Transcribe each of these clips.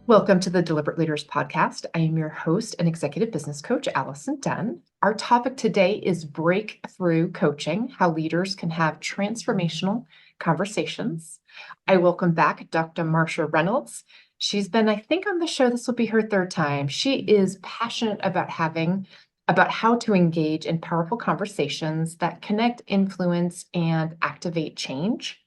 Welcome to the Deliberate Leaders Podcast. I am your host and executive business coach, Allison Dunn. Our topic today is breakthrough coaching, how leaders can have transformational conversations. I welcome back Dr. Marcia Reynolds. She's been, I think, on the show. This will be her third time. She is passionate about how to engage in powerful conversations that connect, influence, and activate change.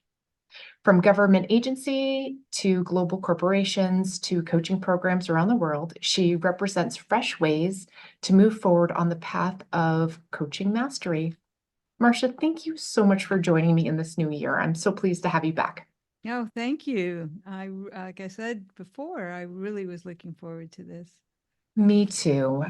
From government agency to global corporations to coaching programs around the world, she represents fresh ways to move forward on the path of coaching mastery. Marcia, thank you so much for joining me in this new year. I'm so pleased to have you back. Oh, thank you. Like I said before, I really was looking forward to this. Me too.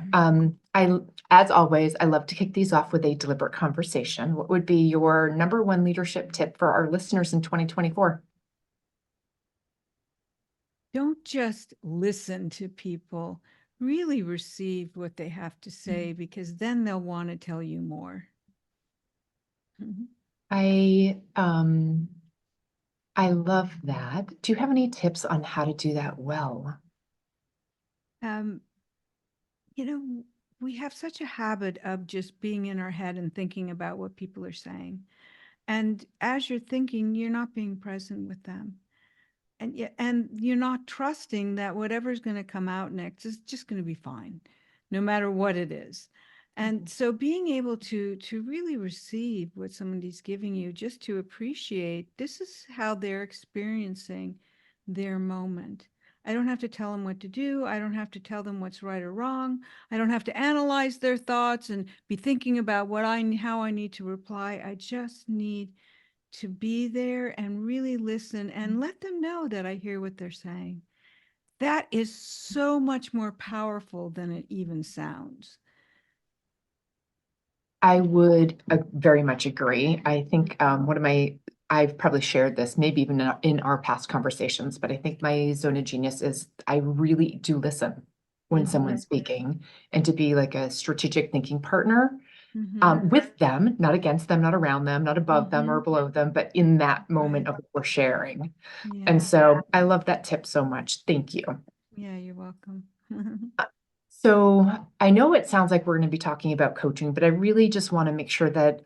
As always, I love to kick these off with a deliberate conversation. What would be your number one leadership tip for our listeners in 2024? Don't just listen to people, really receive what they have to say, because then they'll want to tell you more. I um I love that. Do you have any tips on how to do that well? Um, you know, we have such a habit of just being in our head and thinking about what people are saying. And as you're thinking, you're not being present with them. And you're not trusting that whatever's going to come out next is just going to be fine, no matter what it is. And so being able to really receive what somebody's giving you, just to appreciate this is how they're experiencing their moment. I don't have to tell them what to do. I don't have to tell them what's right or wrong. I don't have to analyze their thoughts and be thinking about how I need to reply. I just need to be there and really listen and let them know that I hear what they're saying. That is so much more powerful than it even sounds. I would very much agree. I think I've probably shared this, maybe even in our past conversations, but I think my zone of genius is I really do listen when someone's speaking, and to be like a strategic thinking partner with them, not against them, not around them, not above them or below them, but in that moment Right. of what we're sharing. And Yeah. so I love that tip so much. Thank you. Yeah, you're welcome. So I know it sounds like we're going to be talking about coaching, but I really just want to make sure that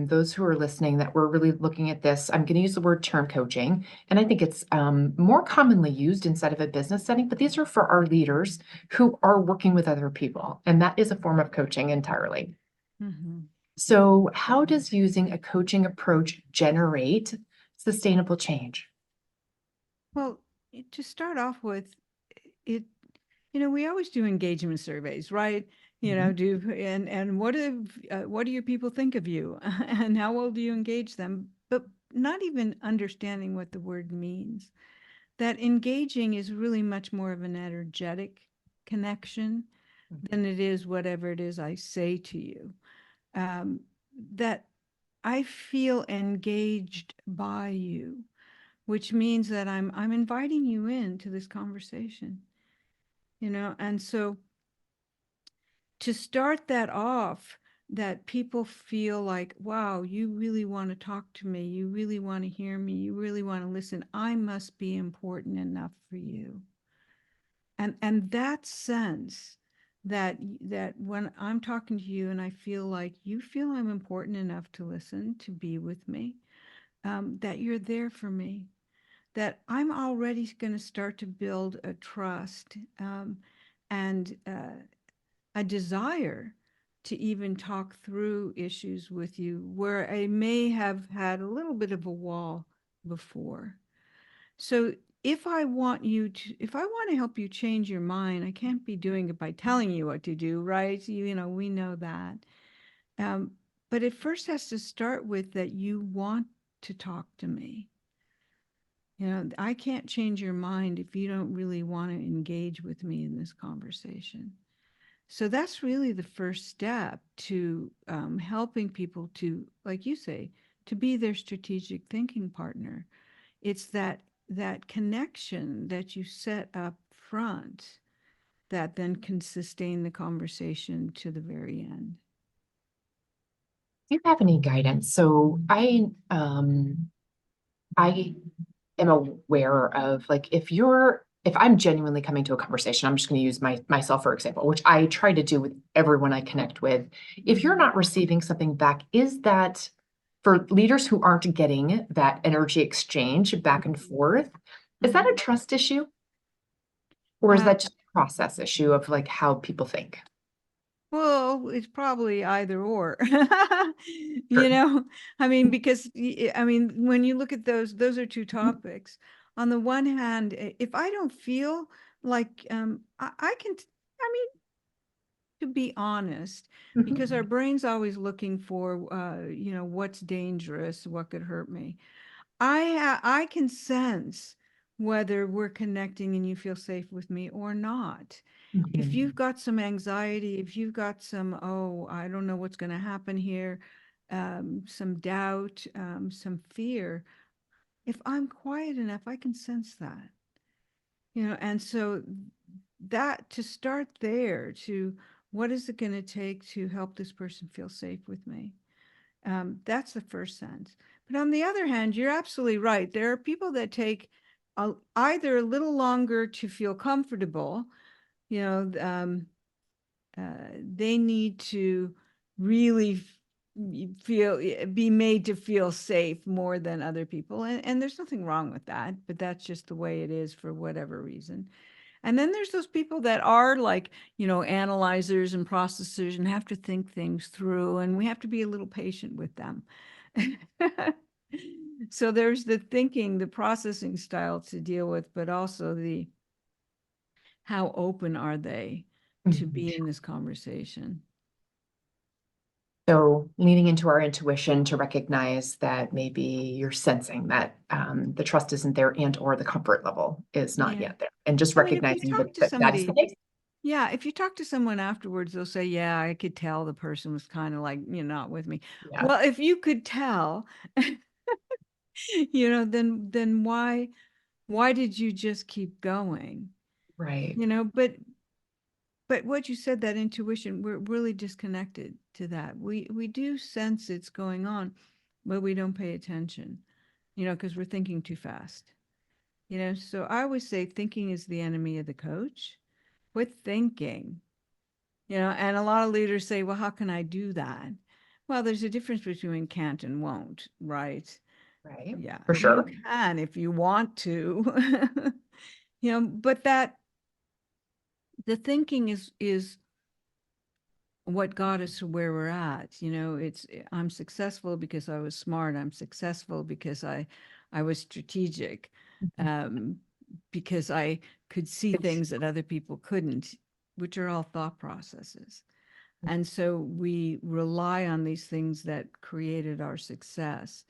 those who are listening, that we're really looking at this. I'm going to use the word term coaching, and I think it's more commonly used inside of a business setting, but these are for our leaders who are working with other people, and that is a form of coaching entirely. Mhm. So how does using a coaching approach generate sustainable change? Well, to start off with, it, we always do engagement surveys, right? Mhm. And what do your people think of you, and how well do you engage them? But not even understanding what the word means. That engaging is really much more of an energetic connection than it is whatever it is I say to you. Um, that I feel engaged by you, which means that I'm inviting you into this conversation, and so to start that off, that people feel like, wow, you really want to talk to me, you really want to hear me, you really want to listen, I must be important enough for you. And that sense that when I'm talking to you and I feel like you feel I'm important enough to listen, to be with me, that you're there for me, that I'm already going to start to build a trust, and a desire to even talk through issues with you where I may have had a little bit of a wall before. So if I want to help you change your mind, I can't be doing it by telling you what to do, right? We know that. Um, but it first has to start with that you want to talk to me. I can't change your mind if you don't really want to engage with me in this conversation. So that's really the first step to helping people to, like you say, to be their strategic thinking partner. It's that connection that you set up front that then can sustain the conversation to the very end. Do you have any guidance? So I am aware of, like, if you're if I'm genuinely coming to a conversation, I'm just going to use myself for example, which I try to do with everyone I connect with. If you're not receiving something back, is that for leaders who aren't getting that energy exchange back and forth, is that a trust issue? Or is Uh, that just a process issue of like how people think? well, it's probably either or. Sure. I mean, because I mean, when you look at those are two topics. On the one hand, if I don't feel like I can, I mean, to be honest, because our Mhm. brain's always looking for, what's dangerous, what could hurt me. I can sense whether we're connecting and you feel safe with me or not. If you've Mhm. got some anxiety, if you've got some, oh, I don't know what's going to happen here, some doubt, some fear, if I'm quiet enough, I can sense that, and so that to start there to what is it going to take to help this person feel safe with me? That's the first sense. But on the other hand, you're absolutely right. There are people that take either a little longer to feel comfortable, you know, they need to really be made to feel safe more than other people. And there's nothing wrong with that, but that's just the way it is for whatever reason. And then there's those people that are like, analyzers and processors and have to think things through, and we have to be a little patient with them. So there's the thinking, the processing style to deal with, but also the how open are they to Mhm. be in this conversation? So leaning into our intuition to recognize that maybe you're sensing that the trust isn't there and or the comfort level is not Yeah. yet there. And just I mean, if you recognizing talk to that is the somebody, case. yeah, if you talk to someone afterwards, they'll say, yeah, I could tell the person was kind of like, not with me. Yeah. Well, if you could tell, then why did you just keep going? Right. But what you said, that intuition, we're really disconnected to that. We do sense it's going on, but we don't pay attention, because we're thinking too fast. So I always say thinking is the enemy of the coach. Quit thinking. And a lot of leaders say, well, how can I do that? Well, there's a difference between can't and won't, right? Right. Yeah, For you sure. can if you want to. But that the thinking is what got us to where we're at. It's I'm successful because I was smart. I'm successful because I was strategic, Mhm. um, because I could see It's things that other people couldn't, which are all thought processes. And so we rely on these things that created our success,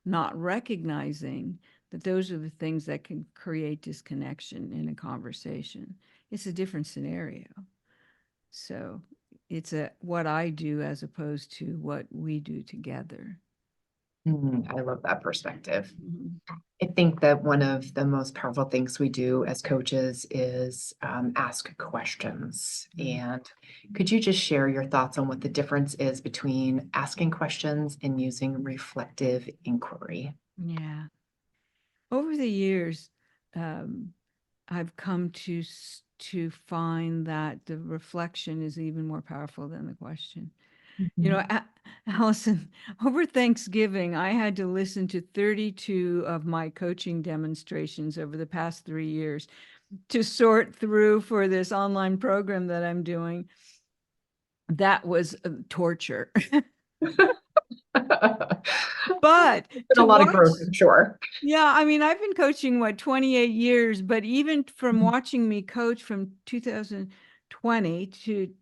not recognizing that those are the things that can create disconnection in a conversation. It's a different scenario. So it's what I do as opposed to what we do together. I love that perspective. Mhm. I think that one of the most powerful things we do as coaches is ask questions. Mhm. And could you just share your thoughts on what the difference is between asking questions and using reflective inquiry? Yeah. Over the years, um, I've come to find that the reflection is even more powerful than the question. Mhm. Allison, over Thanksgiving, I had to listen to 32 of my coaching demonstrations over the past 3 years to sort through for this online program that I'm doing. That was torture. But Been a to lot of watch, growth, I'm sure. yeah, I mean, I've been coaching, 28 years, but even from Mhm. watching me coach from 2020 to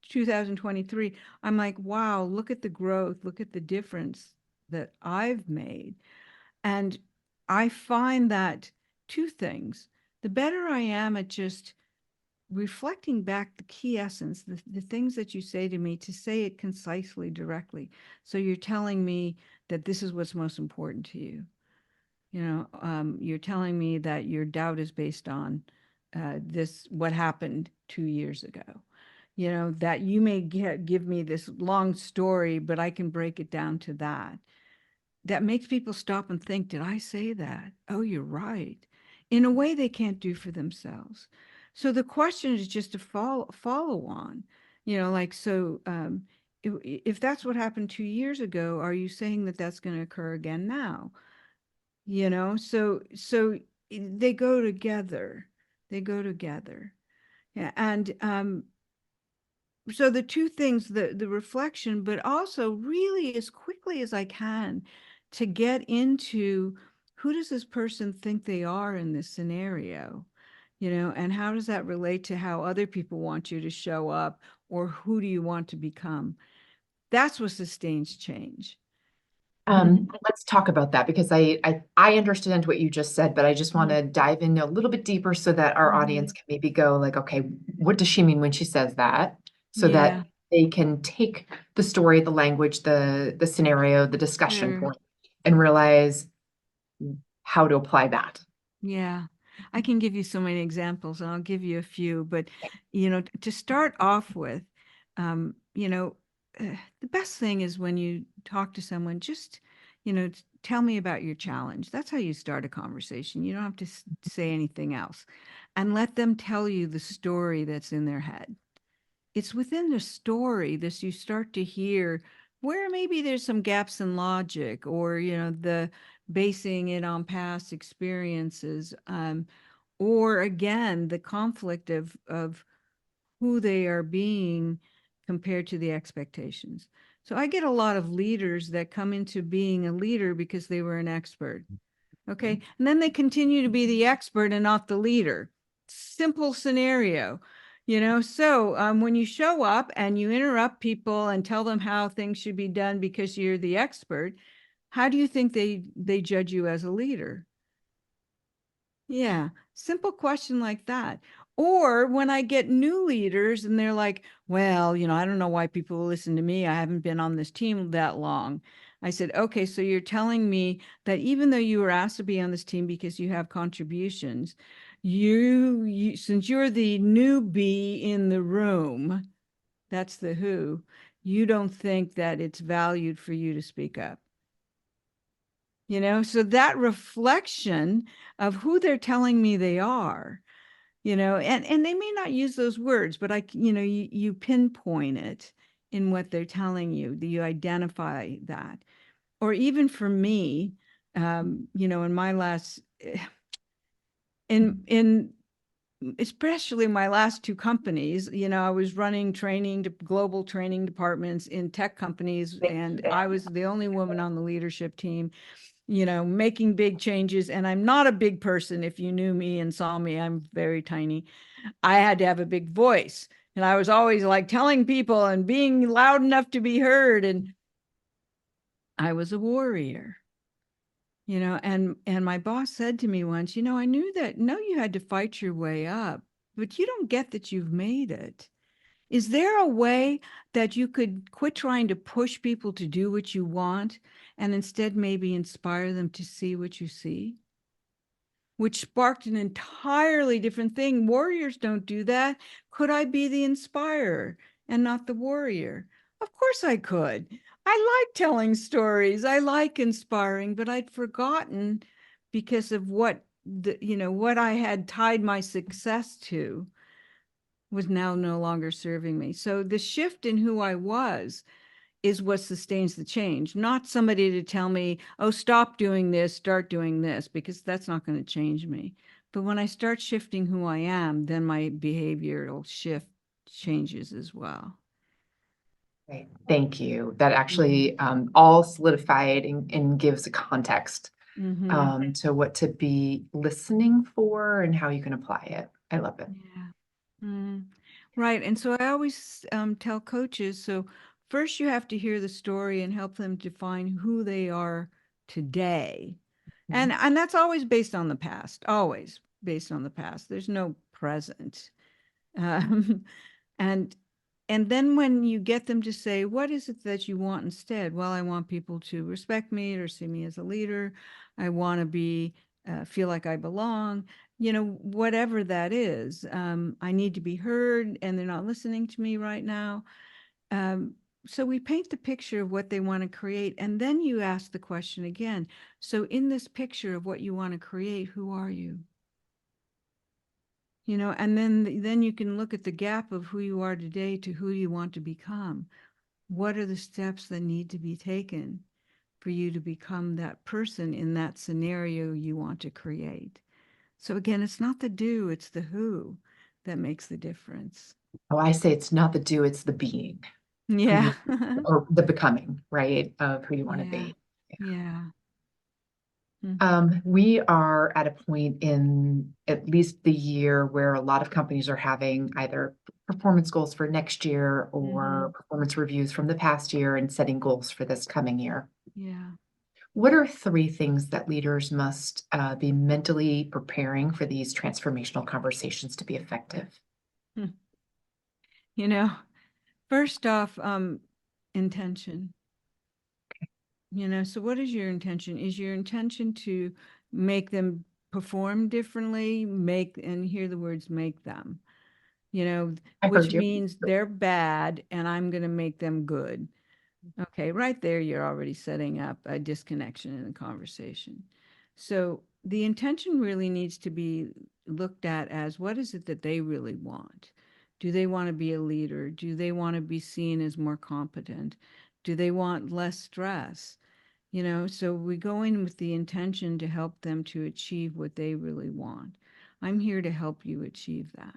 2023, I'm like, wow, look at the growth, look at the difference that I've made. And I find that two things. The better I am at just reflecting back the key essence, the things that you say to me, to say it concisely, directly. So you're telling me that this is what's most important to you. You're telling me that your doubt is based on what happened 2 years ago. That you may give me this long story, but I can break it down to that. That makes people stop and think, did I say that? Oh, you're right. in a way they can't do for themselves. So the question is just to follow on, like, so if that's what happened 2 years ago, are you saying that that's going to occur again now? So they go together. They go together. Yeah. And so the two things, the reflection, but also really as quickly as I can to get into who does this person think they are in this scenario, and how does that relate to how other people want you to show up, or who do you want to become? That's what sustains change. Let's talk about that because I understand what you just said, but I just want Mhm. to dive in a little bit deeper so that our audience Mhm. can maybe go like, okay, what does she mean when she says that? So that Yeah, they can take the story, the language, the scenario, the discussion sure. point, and realize how to apply that. Yeah, I can give you so many examples, and I'll give you a few. But, to start off with, um, you know, the best thing is when you talk to someone, just, tell me about your challenge. That's how you start a conversation. You don't have to say anything else, and let them tell you the story that's in their head. It's within the story that you start to hear where maybe there's some gaps in logic, or the basing it on past experiences, or again the conflict of who they are being compared to the expectations. So I get a lot of leaders that come into being a leader because they were an expert. Okay. And then they continue to be the expert and not the leader. Simple scenario. So when you show up and you interrupt people and tell them how things should be done because you're the expert, how do you think they judge you as a leader? Yeah, simple question like that. Or when I get new leaders and they're like, well, I don't know why people listen to me. I haven't been on this team that long. I said, okay, so you're telling me that even though you were asked to be on this team because you have contributions, since you're the newbie in the room, that's the who, you don't think that it's valued for you to speak up. So that reflection of who they're telling me they are, and they may not use those words, but you pinpoint it in what they're telling you, that you identify that. Or even for me, in my last, in especially my last two companies, I was running global training departments in tech companies, and I was the only woman on the leadership team, making big changes. And I'm not a big person. If you knew me and saw me, I'm very tiny. I had to have a big voice. And I was always like telling people and being loud enough to be heard. And I was a warrior, and my boss said to me once, I know you had to fight your way up, but you don't get that you've made it. Is there a way that you could quit trying to push people to do what you want and instead maybe inspire them to see what you see? Which sparked an entirely different thing. Warriors don't do that. Could I be the inspirer and not the warrior? Of course I could. I like telling stories. I like inspiring, but I'd forgotten because of what I had tied my success to was now no longer serving me. So the shift in who I was is what sustains the change, not somebody to tell me, oh, stop doing this, start doing this, because that's not going to change me. But when I start shifting who I am, then my behavioral shift changes as well. Right. Thank you. That Mhm. actually all solidified and gives a context Mhm. to what to be listening for and how you can apply it. I love it. Yeah. Mm. Right. And so I always tell coaches, so first you have to hear the story and help them define who they are today. Mhm. And that's always based on the past, always based on the past. There's no present. Um, and and then when you get them to say, what is it that you want instead? Well, I want people to respect me or see me as a leader. I want to feel like I belong, whatever that is. I need to be heard and they're not listening to me right now. Um, so we paint the picture of what they want to create. And then you ask the question again. So in this picture of what you want to create, who are you? And then you can look at the gap of who you are today to who you want to become. What are the steps that need to be taken for you to become that person in that scenario you want to create? So again, it's not the do, it's the who that makes the difference. Oh, I say it's not the do, it's the being, who Yeah. you, or the becoming, right, of who you want to Yeah. be. Yeah. We are at a point in at least the year where a lot of companies are having either performance goals for next year Mm-hmm. or performance reviews from the past year and setting goals for this coming year. Yeah. What are three things that leaders must be mentally preparing for these transformational conversations to be effective? Hmm. You know, First off, intention. So what is your intention? Is your intention to make them perform differently, and hear the words make them, I've which heard you. means they're bad and I'm going to make them good. Okay, right there, you're already setting up a disconnection in the conversation. So the intention really needs to be looked at as what is it that they really want? Do they want to be a leader? Do they want to be seen as more competent? Do they want less stress? So we go in with the intention to help them to achieve what they really want. I'm here to help you achieve that.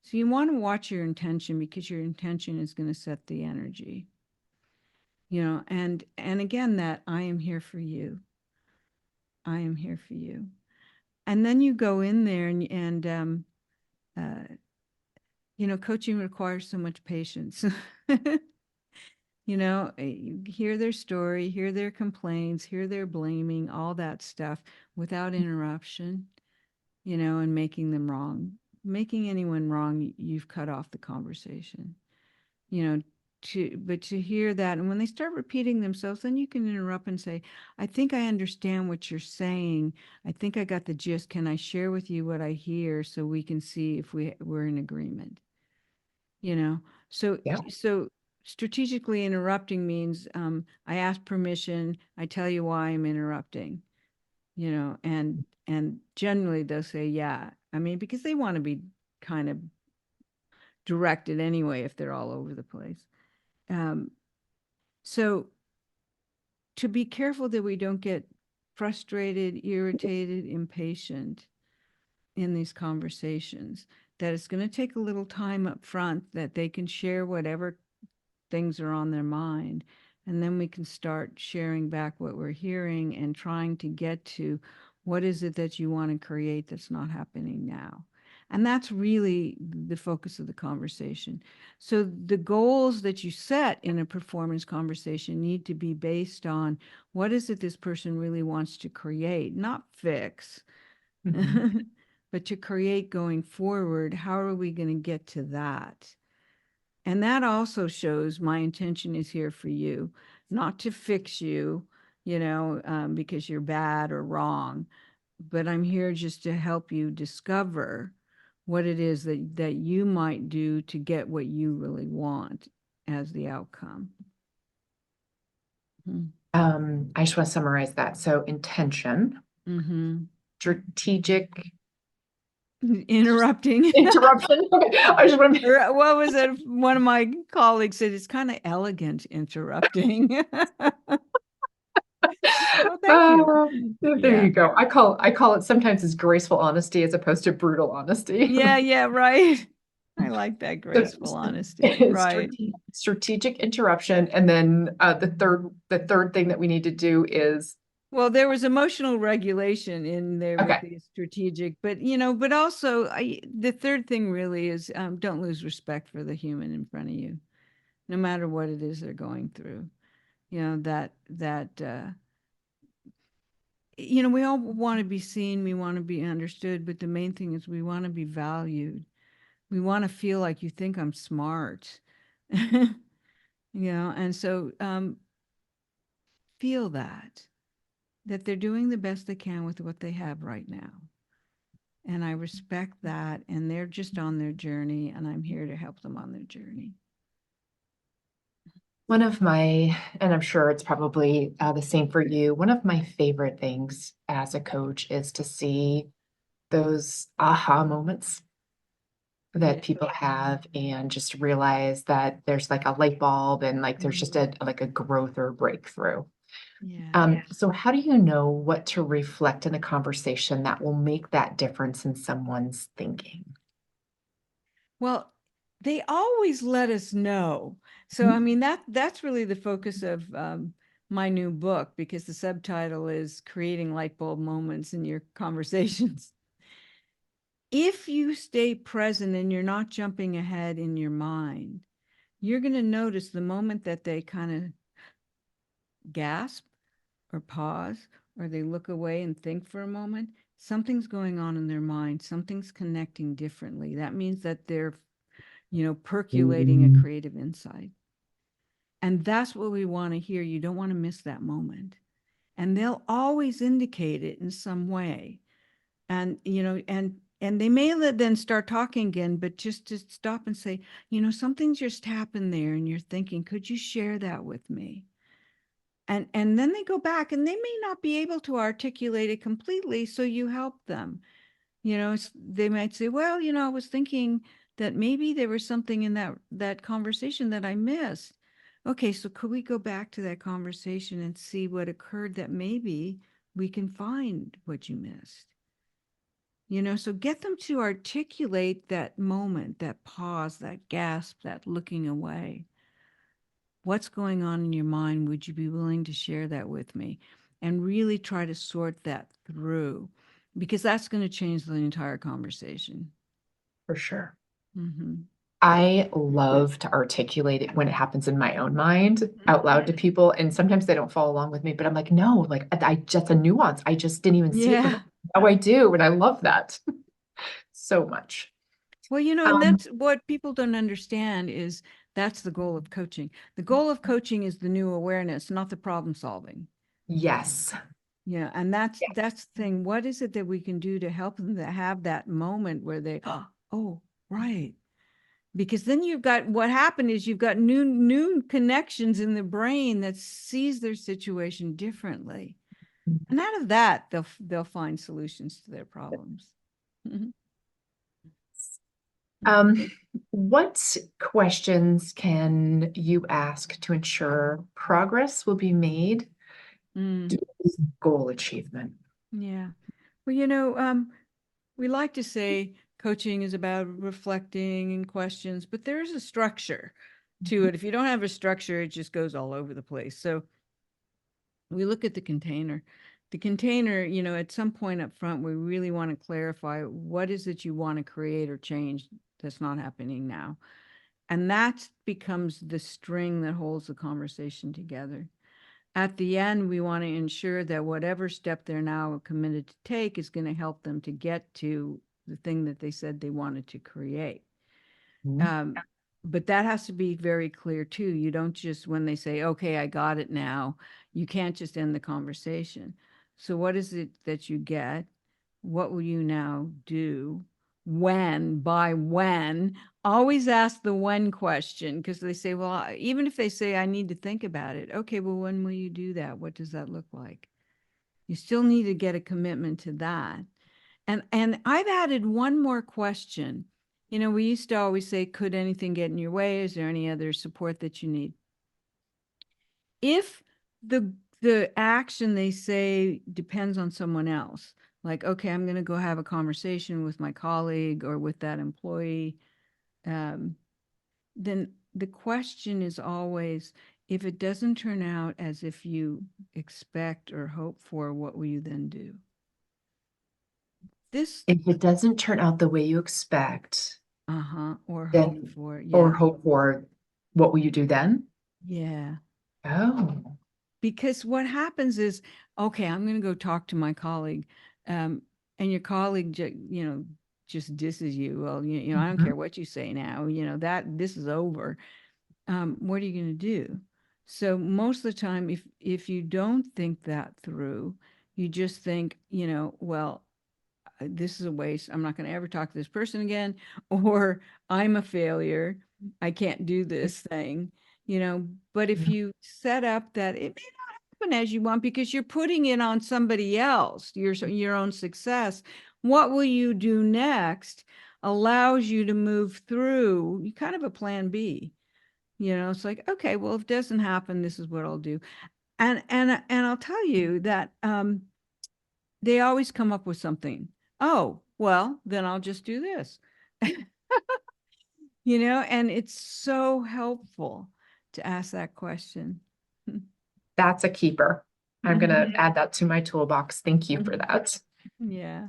So you want to watch your intention because your intention is going to set the energy. And again, that I am here for you. I am here for you. And then you go in there and uh, coaching requires so much patience. You hear their story, hear their complaints, hear their blaming, all that stuff without interruption, and making them wrong. Making anyone wrong, you've cut off the conversation. you know but to hear that, and when they start repeating themselves, then you can interrupt and say, I think I understand what you're saying. I think I got the gist. Can I share with you what I hear so we can see if we're in agreement? you know so Yeah. so strategically interrupting means, I ask permission, I tell you why I'm interrupting, and generally they'll say yeah. I mean, because they want to be kind of directed anyway if they're all over the place. um, So to be careful that we don't get frustrated, irritated, impatient in these conversations, that it's going to take a little time up front that they can share whatever things are on their mind. And then we can start sharing back what we're hearing and trying to get to what is it that you want to create that's not happening now. And that's really the focus of the conversation. So the goals that you set in a performance conversation need to be based on what is it this person really wants to create, not fix, Mhm. but to create going forward. How are we going to get to that? And that also shows my intention is here for you, not to fix you, because you're bad or wrong, but I'm here just to help you discover what it is that you might do to get what you really want as the outcome. I just want to summarize that. So intention, Mm-hmm. strategic Interrupting. interruption. Okay. I just want to. Or what was it? One of my colleagues said it's kind of elegant interrupting. Oh, thank you. Uh, there Yeah. you go. I call it sometimes as graceful honesty as opposed to brutal honesty. Yeah, yeah, right. I like that So, graceful honesty. Right. strategic interruption, and then the third thing that we need to do is Well, there was emotional regulation in there with okay. the strategic, but also the third thing really is, don't lose respect for the human in front of you, no matter what it is they're going through. We all want to be seen, we want to be understood, but the main thing is we want to be valued. We want to feel like you think I'm smart. And so feel that they're doing the best they can with what they have right now. And I respect that. And they're just on their journey, and I'm here to help them on their journey. One of my, and I'm sure it's probably the same for you, one of my favorite things as a coach is to see those aha moments that people have and just realize that there's like a light bulb and like there's just a like a growth or breakthrough. Yeah. So how do you know what to reflect in a conversation that will make that difference in someone's thinking? Well, they always let us know. So, I mean, that's really the focus of my new book, because the subtitle is Creating Light Bulb Moments in Your Conversations. If you stay present and you're not jumping ahead in your mind, you're going to notice the moment that they kind of gasp or pause, or they look away and think for a moment, something's going on in their mind, something's connecting differently. That means that they're, percolating a creative insight. And that's what we want to hear. You don't want to miss that moment. And they'll always indicate it in some way. And, and they may then start talking again, but just to stop and say, something just happened there and you're thinking, could you share that with me? And then they go back and they may not be able to articulate it completely. So you help them. They might say, well, I was thinking that maybe there was something in that conversation that I missed. Okay, so could we go back to that conversation and see what occurred, that maybe we can find what you missed? So get them to articulate that moment, that pause, that gasp, that looking away. What's going on in your mind? Would you be willing to share that with me? And really try to sort that through, because that's going to change the entire conversation. For sure. Mm-hmm. I love to articulate it when it happens in my own mind out loud to people. And sometimes they don't follow along with me, but I'm like, no, like I just a nuance. I just didn't even see it Yeah. before. Oh, I do. And I love that so much. Well, and Um, that's what people don't understand, is that's the goal of coaching. The goal of coaching is the new awareness, not the problem solving. yes. Yeah, and that's Yeah. that's the thing. What is it that we can do to help them to have that moment where they, oh, right. Because then what happened is you've got new connections in the brain that sees their situation differently. And out of that, they'll find solutions to their problems. Um, what questions can you ask to ensure progress will be made Mm, towards goal achievement? yeah. Well, we like to say coaching is about reflecting and questions, but there's a structure to it. If you don't have a structure, it just goes all over the place. So we look at the container. The container, at some point up front, we really want to clarify what is it you want to create or change that's not happening now. And that becomes the string that holds the conversation together. At the end, we want to ensure that whatever step they're now committed to take is going to help them to get to the thing that they said they wanted to create. Mhm. Um, but that has to be very clear too. You don't just, when they say, okay, I got it now, you can't just end the conversation. So what is it that you get? What will you now do? When, by when? Always ask the when question, because they say, well, even if they say, I need to think about it. Okay, well, when will you do that? What does that look like? You still need to get a commitment to that. And I've added one more question. We used to always say, could anything get in your way? Is there any other support that you need? If the action they say depends on someone else, like, okay, I'm going to go have a conversation with my colleague or with that employee, um, then the question is always, if it doesn't turn out as if you expect or hope for, what will you then do? This, If it doesn't turn out the way you expect, or hope then for, or yeah, hope for, what will you do then? yeah. Oh. Because what happens is, okay, I'm going to go talk to my colleague, um, and your colleague, just disses you. Well, I don't Mhm. care what you say now. That this is over. What are you going to do? So most of the time, if you don't think that through, you just think, well, this is a waste. I'm not going to ever talk to this person again, or I'm a failure. I can't do this thing, But if you set up that it may not happen as you want because you're putting it on somebody else, your own success, what will you do next? allows you to move through kind of a plan B. It's like, okay, well, if it doesn't happen, this is what I'll do. And I'll tell you that they always come up with something. Oh, well, then I'll just do this. And it's so helpful to ask that question. That's a keeper. I'm going to add that to my toolbox. Thank you for that. Yeah.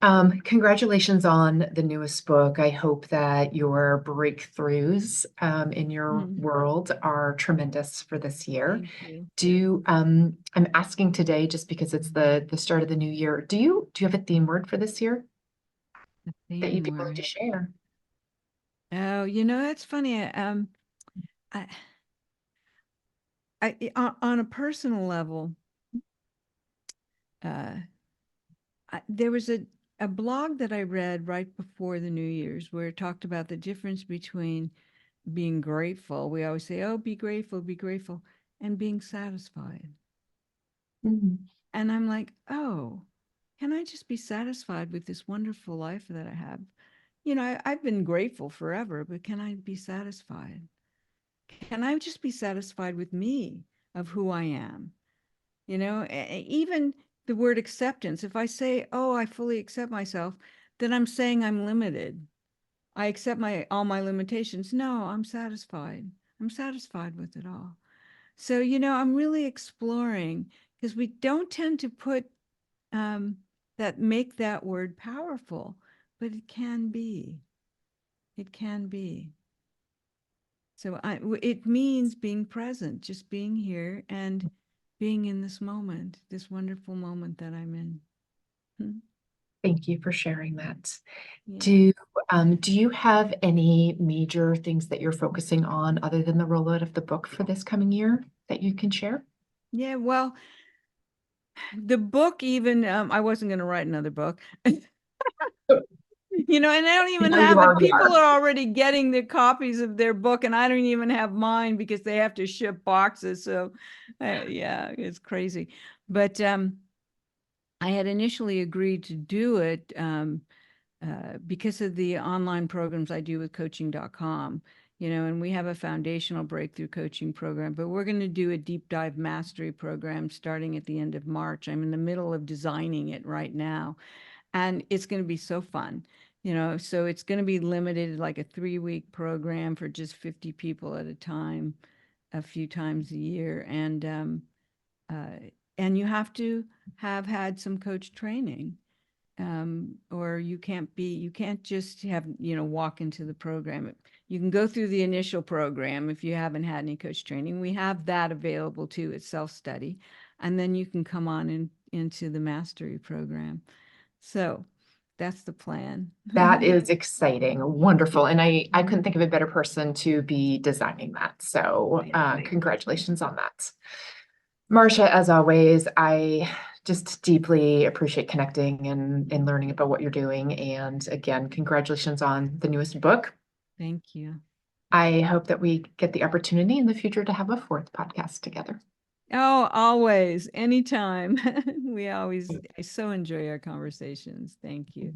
Congratulations on the newest book. I hope that your breakthroughs in your world are tremendous for this year. Thank you. I'm asking today just because it's the start of the new year. Do you have a theme word for this year that you'd be willing to share? Oh, that's funny. On a personal level, there was a blog that I read right before the New Year's where it talked about the difference between being grateful. We always say, oh, be grateful, and being satisfied. And I'm like, oh, can I just be satisfied with this wonderful life that I have? I've been grateful forever, but can I be satisfied? Can I just be satisfied with me, of who I am? Even the word acceptance, if I say, oh, I fully accept myself, then I'm saying I'm limited. I accept all my limitations. No, I'm satisfied. I'm satisfied with it all. So, I'm really exploring, because we don't tend to make that word powerful, but it can be. It can be. So it means being present, just being here and being in this moment, this wonderful moment that I'm in. Thank you for sharing that. Yeah. Do you have any major things that you're focusing on other than the rollout of the book for this coming year that you can share? Yeah, well, the book even, I wasn't going to write another book. And I don't even have it. People are already getting the copies of their book, and I don't even have mine because they have to ship boxes. So, yeah, it's crazy. But I had initially agreed to do it because of the online programs I do with coaching.com, and we have a foundational breakthrough coaching program, but we're going to do a deep dive mastery program starting at the end of March. I'm in the middle of designing it right now, and it's going to be so fun. So it's going to be limited, like a 3-week program for just 50 people at a time, a few times a year. And you have to have had some coach training, or you can't just have, walk into the program. You can go through the initial program if you haven't had any coach training. We have that available too. It's self-study. And then you can come on into the mastery program. So that's the plan. That is exciting. Wonderful. And I couldn't think of a better person to be designing that. So congratulations on that. Marcia, as always, I just deeply appreciate connecting and learning about what you're doing. And again, congratulations on the newest book. Thank you. I hope that we get the opportunity in the future to have a 4th podcast together. Oh, always, anytime. I so enjoy our conversations. Thank you.